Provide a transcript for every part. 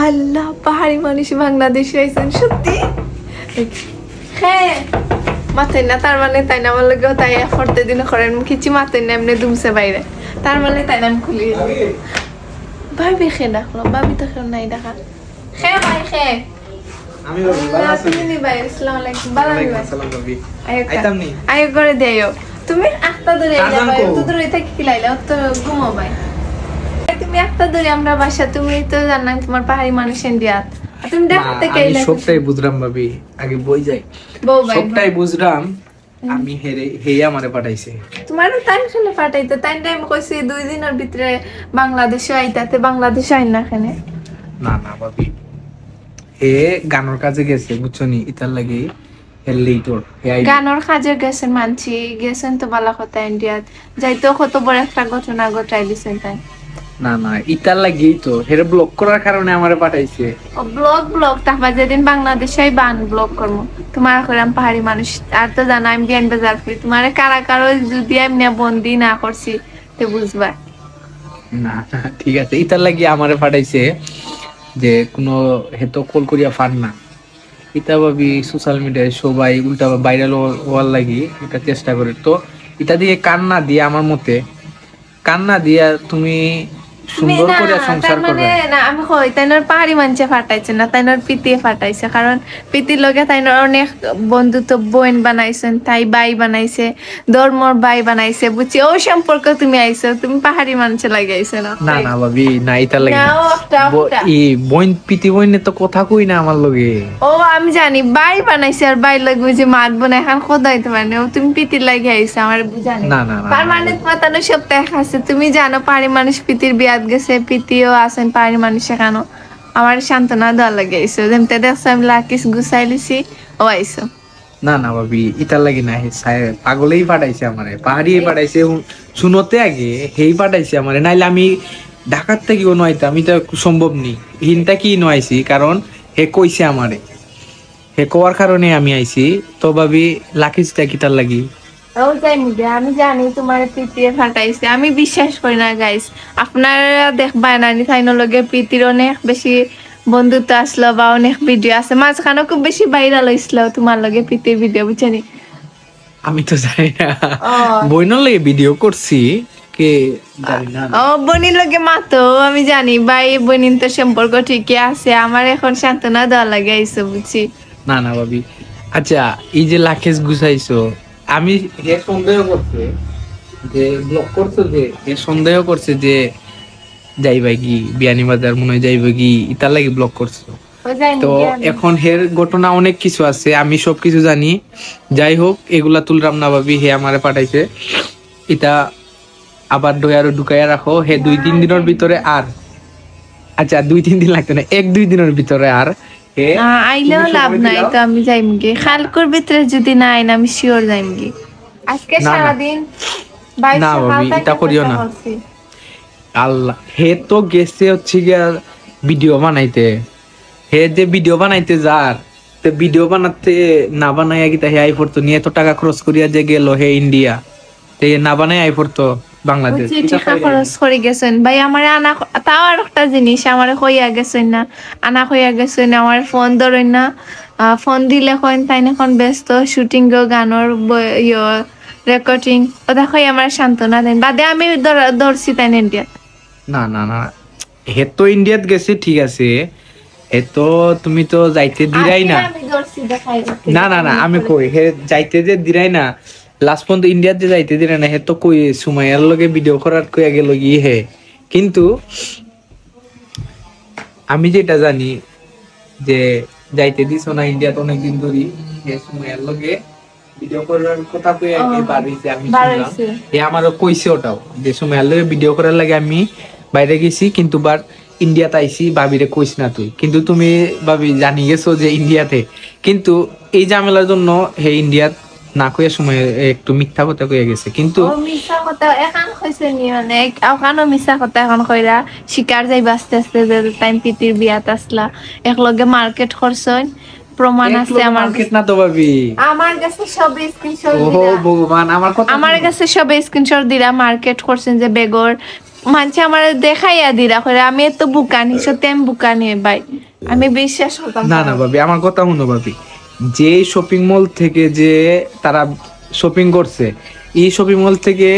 আল্লাহ পাহাড়ি মানুষ বাংলাদেশে আইছেন সত্যি হ্যাঁ মাথায় না তার মানে তাই না আমার লাগে তাই করতে দিন করেন কিছু মাথায় না এমনি দুমছে বাইরে তার মানে তাই নাম খুলি ভাবি খে ডাকলো ভাবি তো কেউ নাই দেখা খে ভাই খে আমি ভালো আছি তুমি ভাই আসসালামু আলাইকুম ওয়ালাইকুম আসসালাম ভাবি আইতাম নি আয় করে দেও তুমি আস্তা ধরে যাবে তো ধরে থেকে কি লাইলা তো ঘুমো ভাই তুমি একটা ধরে আমরা বাসা তুমি তো জানেন তোমার পাহাড়ি মানুষ ইন্ডিয়াত তুমি দেখতে কেইলা আমি সবটাই বুঝরাম ভাবি আগে বই যাই সবটাই বুঝরাম আমি হেই আমারে পাঠাইছে তোমারও টাইম শুনে পাঠাইতে টাইম কইছি 2 দিনের ভিতরে বাংলাদেশে আইতাতে বাংলাদেশে আইন না কেন না না ভাবি এ গানোর কাজে গেছে বুঝছনি ইতার লাগি এর লেটর গানোর কাজে গেছেন মানছি গেছেন তো ভালো কথা ইন্ডিয়াত যাইতো কত বড় একটা ঘটনা ঘটাই দিছেন তাই না না ইতার লাগি তো হেরে ব্লক করার কারণে আমারে পাঠাইছে ও ব্লক তারপর যেদিন বাংলাদেশে বান ব্লক করব তোমার করাম পাহাড়ি মানুষ আর তো জানা আমি বিয়ান বাজার করি তোমারে কারা কারো যদি এমনি বন্দি না করছি তে বুঝবা না ঠিক আছে ইতার লাগি আমারে পাঠাইছে যে কোনো হেতো কল করিয়া ফান না ইতা ভাবি সোশ্যাল মিডিয়ায় সবাই উল্টা ভাইরাল হওয়ার লাগি এটা চেষ্টা করে তো এটা দিয়ে কান্না দিয়ে আমার মতে কান্না দিয়া তুমি সুন্দর করে সংসার করবে না আমি কই তাইনার পাহাড়ি মানুষে ফাটাইছে না তাইনার পিতিয়ে ফাটাইছে কারণ পিতির লগে তাইনার অনেক বন্ধুত্ব বোন বানাইছেন তাই ভাই বানাইছে ধর্মর ভাই বানাইছে বুঝছি ও সম্পর্ক তুমি আইছো তুমি পাহাড়ি মানুষে লাগে আইছো না না না ভাবি না এটা লাগে এই বোন পিতি বোনে তো কথা কই না আমার লগে ও আমি জানি ভাই বানাইছে আর ভাই লগে যে মাত বনে এখন খোদাইতে মানে তুমি পিতির লাগে আইছো আমার বুঝানি না না পার্মানেন্ট মাতানো সব দেখা আছে তুমি জানো পাহাড়ি মানুষ পিতির বিয়া গেছে পিতিও আছেন পাহাড়ি মানুষ কেন আমার সান্ত্বনা দেওয়া লাগে আইসো যেমতে দেখছো আমি লাকিস গুছাই লিছি ও আইসো না না ভাবি ইতার লাগি না পাগলেই পাঠাইছে আমারে পাহাড়ি পাঠাইছে শুনতে আগে হেই পাঠাইছে আমারে নাইলে আমি ঢাকার থেকে কোনো আইতাম এটা সম্ভব নি হিনটা কি নয়ছি কারণ হে কইছে আমারে হে কোয়ার কারণে আমি আইছি তো ভাবি লাকিসটা কিতার লাগি আমি জানি তোমার প্রীতির ফাটাইছে আমি বিশ্বাস করি না গাইস আপনারা দেখবা না তাইনোর লগে প্রীতির অনেক বেশি বন্ধুত্ব আসলো বা অনেক ভিডিও আছে মাঝখানে খুব বেশি ভাইরাল হইছিল তোমার লগে প্রীতির ভিডিও বুঝছেনি আমি তো জানি না বইনোর লগে ভিডিও করছি কে জানি না ও বনির লগে মাতো আমি জানি ভাই বনিন তো সম্পর্ক ঠিকই আছে আমার এখন সান্ত্বনা দেওয়া লাগে আইসো বুঝছি না না ভাবি আচ্ছা এই যে লাকেশ গুছাইছো আমি হে সন্দেহ করছে যে ব্লক করছে যে হে সন্দেহ করছে যে যাইবা কি বিয়ানীবাজার মনে হয় যাইবা কি ইতার লাগি ব্লক করছো তো এখন হের ঘটনা অনেক কিছু আছে আমি সবকিছু জানি যাই হোক এগুলা তুলরাম না ভাবি হে আমারে পাঠাইছে এটা আবার ডয়ারো ঢুকাইয়া রাখো হে 2-3 দিনের ভিতরে আর আচ্ছা 2-3 দিন লাগবে না 1-2 দিনের ভিতরে আর আইলেও লাভ নাই তো আমি যাইমগে খালকুর ভিতরে যদি না আইন আমি শিওর যাইমগে আজকে সারাদিন না ভাবি এটা করিও না আল্লাহ হে তো গেছে হচ্ছে গিয়া ভিডিও বানাইতে হে যে ভিডিও বানাইতে যার তো ভিডিও বানাতে না বানাইয়া গিতা হে আই পড়তো নিয়ে এত টাকা খরচ করিয়া যে গেল হে ইন্ডিয়া তে না বানাই আই পড়তো বাংলাদেশ টাকা খরচ করে গেছেন ভাই আমার আনা তাও আর একটা জিনিস আমার কইয়া গেছেন না আনা কইয়া গেছেন আমার ফোন ধরেন না ফোন দিলে কইন তাই এখন ব্যস্ত শুটিং গানোর রেকর্ডিং ওটা কই আমার সান্ত্বনা দেন বাদে আমি ধরছি তাই ইন্ডিয়া না না না হে তো ইন্ডিয়াত গেছে ঠিক আছে হে তো তুমি তো যাইতে দিরাই না না না না আমি কই হে যাইতে যে দিরাই না লাস্ট পর্যন্ত ইন্ডিয়াতে যাইতে দিলে না হে তো কই সুমাইয়ার লগে ভিডিও করার কইয়া গেল গিয়ে হে কিন্তু আমি যেটা জানি যে যাইতে দিছ না ইন্ডিয়াতে অনেকদিন ধরে হে সুমাইয়ার লগে ভিডিও করার কথা কইয়া গিয়ে বাড়িতে আমি শুনলাম হে আমারও কইছে ওটাও যে সুমাইয়ার লগে ভিডিও করার লাগে আমি বাইরে গেছি কিন্তু বার ইন্ডিয়াতে আইছি ভাবিরে কইছ না তুই কিন্তু তুমি ভাবি জানি গেছো যে ইন্ডিয়াতে কিন্তু এই ঝামেলার জন্য হে ইন্ডিয়াত না কইয়া সময় একটু মিথ্যা কথা কইয়া গেছে কিন্তু মিথ্যা কথা এখন কইছে নি মানে ওখানে মিথ্যা কথা এখন কইরা শিকার যাই আস্তে আস্তে যে টাইম পিতির বিয়াত আসলা একলগে মার্কেট করছন প্রমাণ আছে আমার মার্কেট না তো ভাবি আমার কাছে সব স্ক্রিনশট দিরা ও ভগবান আমার কথা আমার কাছে সব স্ক্রিনশট দিরা মার্কেট করছেন যে বেগর মানছে আমার দেখাইয়া দিরা করে আমি এত বুকানি, সত্যি আমি বুকানি ভাই, আমি বিশ্বাস করতাম না না ভাবি, আমার কথা শুনো ভাবি, যে শপিং মল থেকে যে তারা শপিং করছে, এই শপিং মল থেকে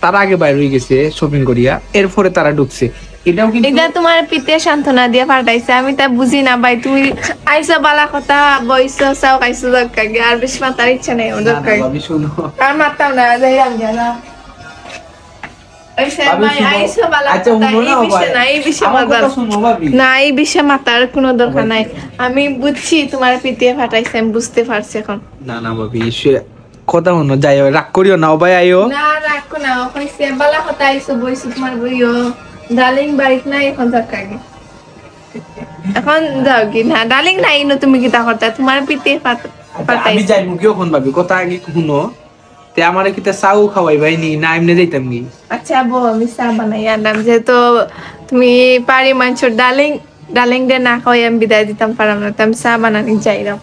তারা আগে বাইরে হয়ে গেছে শপিং করিয়া, এরপরে তারা ঢুকছে। এটাও কিন্তু এটা তোমার পিতে সান্ত্বনা দিয়ে পাঠাইছে, আমি তা বুঝি না ভাই। তুমি আইসা বালা কথা বইছো, চাও খাইছো দরকার কি, আর বেশি মাতার ইচ্ছা নেই ওর না, না, দরকার। ভাবি শুনো, আর মারতাম না, যাইলাম জানা ভাবি শুনো। আচ্ছা শুনো না ভাই, আমার কথা শুনো ভাবি। না, এই বিষয়ে মাতার কোনো দরকার নাই। আমি বুঝছি তোমার পিটিয়ে ফাটাইছে, আমি বুঝতে পারছি এখন। না না ভাবি, কথা শুনো, যাই হোক, রাগ করিও না ভাই, আইও না রাখো না, কইছে বালা কথা আইছো বইছো তোমার বইও, ডার্লিং বাড়িতে নাই এখন দরকার কি, এখন যাও কি না ডার্লিং নাই না, তুমি কি তা করতা তোমার পিটিয়ে আমি ফাটাইছে। যাই মুখে এখন ভাবি, কথা আগে শুনো, তে আমার কিতা চাও খাওয়াই ভাই নি, না এমনি যাইতাম কি? আচ্ছা বউ, আমি চা বানাই আনলাম, যেহেতু তুমি পারি মাংস ডার্লিং ডার্লিং দে না খাওয়াই আমি বিদায় দিতাম পারলাম না, তো আমি চা বানানি যাইলাম।